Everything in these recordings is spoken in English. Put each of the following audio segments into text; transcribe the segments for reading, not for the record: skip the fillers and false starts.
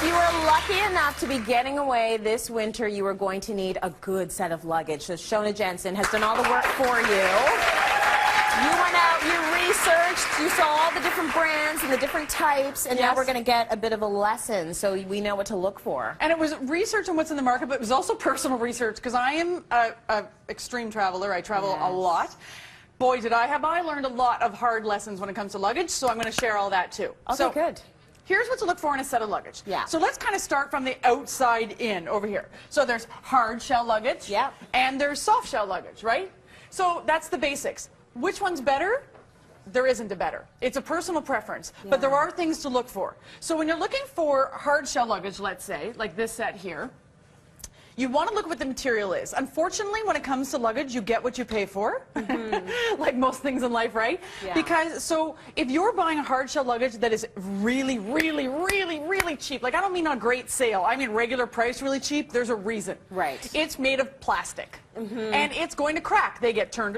If you are lucky enough to be getting away this winter, you are going to need a good set of luggage. So Shona Jensen has done all the work for you. You went out, you researched, you saw all the different brands and the different types, and now we're going to get a bit of a lesson so we know what to look for. And it was research on what's in the market, but it was also personal research because I am an extreme traveler. I travel a lot. Boy, did I learned a lot of hard lessons when it comes to luggage, so I'm going to share all that too. Okay, so, good. Here's what to look for in a set of luggage. Yeah. So let's kind of start from the outside in over here. So there's hard shell luggage. Yep. And there's soft shell luggage, right? So that's the basics. Which one's better? There isn't a better. It's a personal preference. But there are things to look for. So when you're looking for hard shell luggage, let's say, like this set here, you want to look at what the material is. Unfortunately, when it comes to luggage, you get what you pay for, like most things in life, right? Yeah. Because, so if you're buying a hard shell luggage that is really, really, really, really cheap, like I don't mean on great sale, I mean regular price really cheap, there's a reason. Right. It's made of plastic. And it's going to crack. They get thrown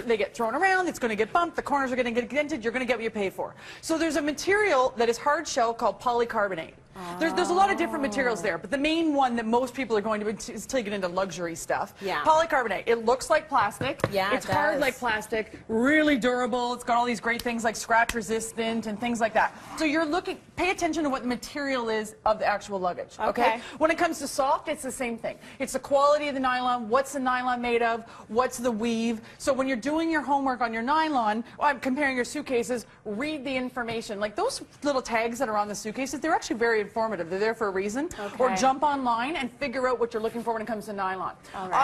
around, it's going to get bumped, the corners are going to get dented, you're going to get what you pay for. So there's a material that is hard shell called polycarbonate. There's a lot of different materials there, but the main one that most people are going to is till you get into luxury stuff. Yeah. Polycarbonate. It looks like plastic. Yeah, it's hard like plastic, really durable. It's got all these great things like scratch resistant and things like that. So you're looking, pay attention to what the material is of the actual luggage. Okay. When it comes to soft, it's the same thing. It's the quality of the nylon. What's the nylon made of? What's the weave? So when you're doing your homework on your nylon, I'm comparing your suitcases, read the information. Like those little tags that are on the suitcases, they're actually very informative. They're there for a reason. Or jump online and figure out what you're looking for when it comes to nylon.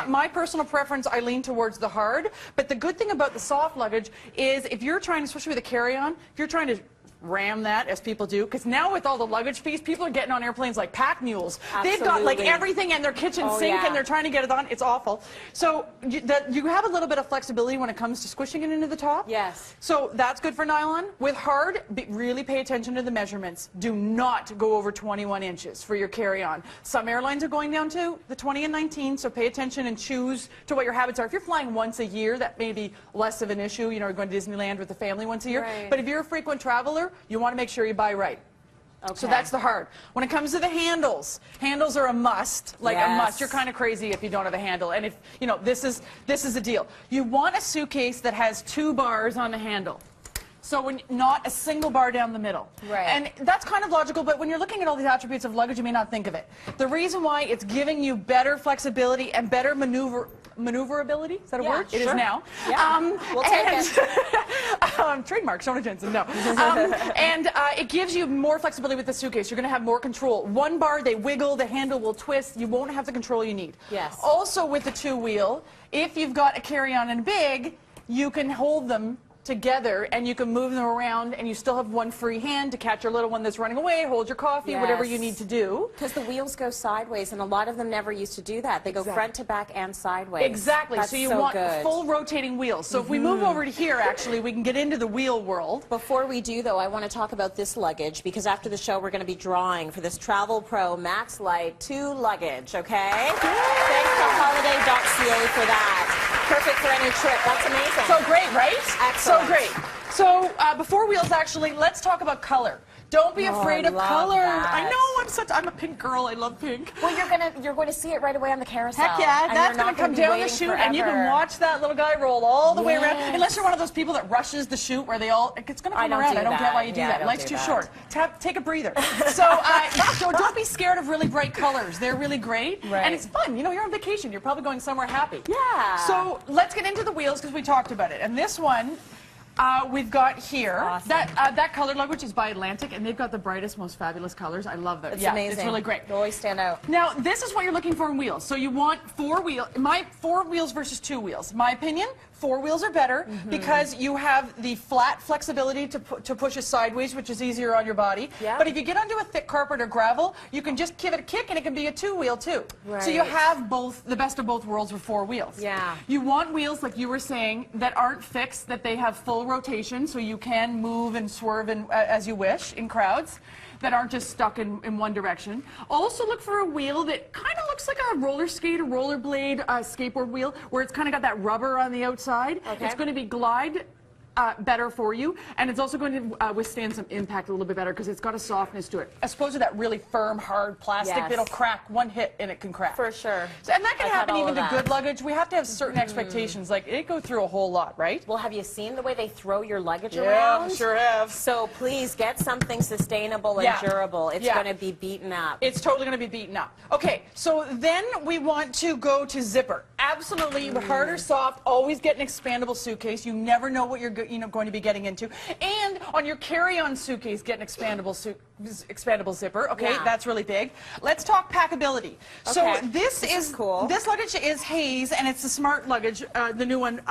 My personal preference, I lean towards the hard. But the good thing about the soft luggage is if you're trying, especially with a carry-on, if you're trying to ram that, as people do, because now with all the luggage fees, people are getting on airplanes like pack mules. Absolutely. They've got like everything in their kitchen sink and they're trying to get it on. It's awful. So you have a little bit of flexibility when it comes to squishing it into the top. Yes. So that's good for nylon. With hard, really pay attention to the measurements. Do not go over 21 inches for your carry-on. Some airlines are going down to the 20 and 19, so pay attention and choose to what your habits are. If you're flying once a year, that may be less of an issue. You know, you're going to Disneyland with the family once a year. But if you're a frequent traveler, you want to make sure you buy right. So that's the hard. When it comes to the handles, handles are a must, like a must. You're kind of crazy if you don't have a handle. And if, you know, this is the deal. You want a suitcase that has 2 bars on the handle. So not a single bar down the middle. Right. And that's kind of logical, but when you're looking at all these attributes of luggage, you may not think of it. The reason why it's giving you better flexibility and better maneuverability, is that a word? It is now. Yeah. We'll take it. Trademark, Shona Jensen, no. It gives you more flexibility with the suitcase. You're going to have more control. 1 bar, they wiggle, the handle will twist. You won't have the control you need. Yes. Also with the 2-wheel, if you've got a carry-on and big, you can hold them together and you can move them around and you still have one free hand to catch your little one that's running away, hold your coffee, whatever you need to do. Because the wheels go sideways and a lot of them never used to do that. They go front to back and sideways. Exactly. That's so you want full rotating wheels. So if we move over to here, actually, we can get into the wheel world. Before we do, though, I want to talk about this luggage because after the show, we're going to be drawing for this Travel Pro Max Light 2 luggage, okay? Thanks to holiday.ca for that. Perfect for any trip. That's amazing. So great, right? Excellent. So great. So before wheels, actually, let's talk about color. Don't be afraid of color. I know, I'm a pink girl. I love pink. Well, you're going to see it right away on the carousel. Heck yeah, that's going to come down the chute, and you can watch that little guy roll all the way around. Unless you're one of those people that rushes the chute where it's going to come around. I don't get why you do that. Life's too short. Take a breather. So don't be scared of really bright colors. They're really great, and it's fun. You know, you're on vacation. You're probably going somewhere happy. Yeah. So let's get into the wheels because we talked about it, and this one. We've got here that color luggage is by Atlantic, and they've got the brightest, most fabulous colors. I love them. It's amazing. It's really great. They always stand out. Now, this is what you're looking for in wheels. So you want 4 wheels versus 2 wheels. My opinion, 4 wheels are better because you have the flat flexibility to push it sideways, which is easier on your body. But if you get onto a thick carpet or gravel, you can just give it a kick, and it can be a 2-wheel too. So you have the best of both worlds with 4 wheels. Yeah. You want wheels, like you were saying, that aren't fixed, that they have full rotation, so you can move and swerve as you wish in crowds, that aren't just stuck in one direction. Also look for a wheel that kind of looks like a roller skate, a rollerblade, skateboard wheel, where it's kind of got that rubber on the outside. It's going to be glide better for you, and it's also going to withstand some impact a little bit better because it's got a softness to it, as opposed to that really firm, hard plastic that'll crack one hit and it can crack. For sure. So, and that can happen even to good luggage. We have to have certain expectations. Like, it go through a whole lot, right? Well, have you seen the way they throw your luggage around? Yeah, sure have. So please get something sustainable and durable. It's going to be beaten up. It's totally going to be beaten up. Okay, so then we want to go to zipper. Absolutely, hard or soft, always get an expandable suitcase. You never know what you're going to be getting into. And on your carry-on suitcase, get an expandable zipper. Okay, that's really big. Let's talk packability. Okay. So this is cool. This luggage is Haze, and it's the Smart Luggage, the new one,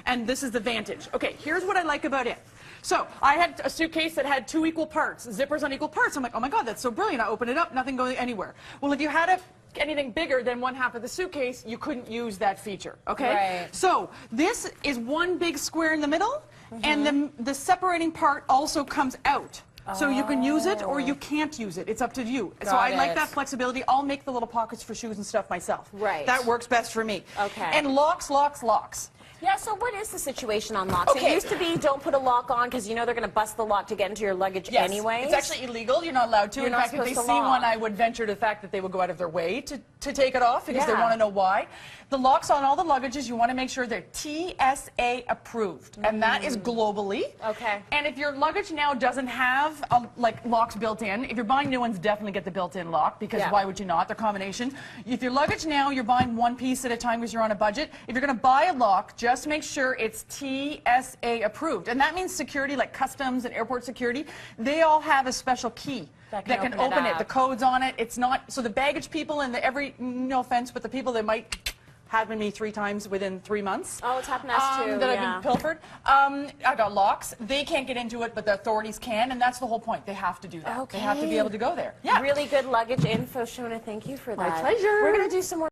and this is the Vantage. Okay, here's what I like about it. So I had a suitcase that had 2 equal parts, zippers on equal parts. I'm like, oh my God, that's so brilliant. I open it up, nothing going anywhere. Well, if you had anything bigger than 1/2 of the suitcase, you couldn't use that feature, okay? Right. So this is one big square in the middle, and the separating part also comes out. So you can use it or you can't use it. It's up to you. So I like that flexibility. I'll make the little pockets for shoes and stuff myself. Right. That works best for me. Okay. And locks, locks, locks. Yeah, so what is the situation on locks? Okay. It used to be don't put a lock on because you know they're going to bust the lock to get into your luggage anyways. It's actually illegal. You're not allowed to. In fact, if they see one, I would venture to the fact that they would go out of their way to take it off because they want to know why. The locks on all the luggages, you want to make sure they're TSA approved, and that is globally. Okay. And if your luggage now doesn't have like locks built in, if you're buying new ones, definitely get the built-in lock because why would you not? They're combination. If your luggage now, you're buying one piece at a time because you're on a budget. If you're going to buy a lock, just make sure it's TSA approved, and that means security, like customs and airport security. They all have a special key that can open it. The code's on it. It's not so the baggage people and no offense, but the people that might happened to me 3 times within 3 months. Oh, it's happened to us too. That I've been pilfered. I got locks. They can't get into it, but the authorities can, and that's the whole point. They have to do that. Okay. They have to be able to go there. Yeah. Really good luggage info, Shona. Thank you for that. My pleasure. We're going to do some more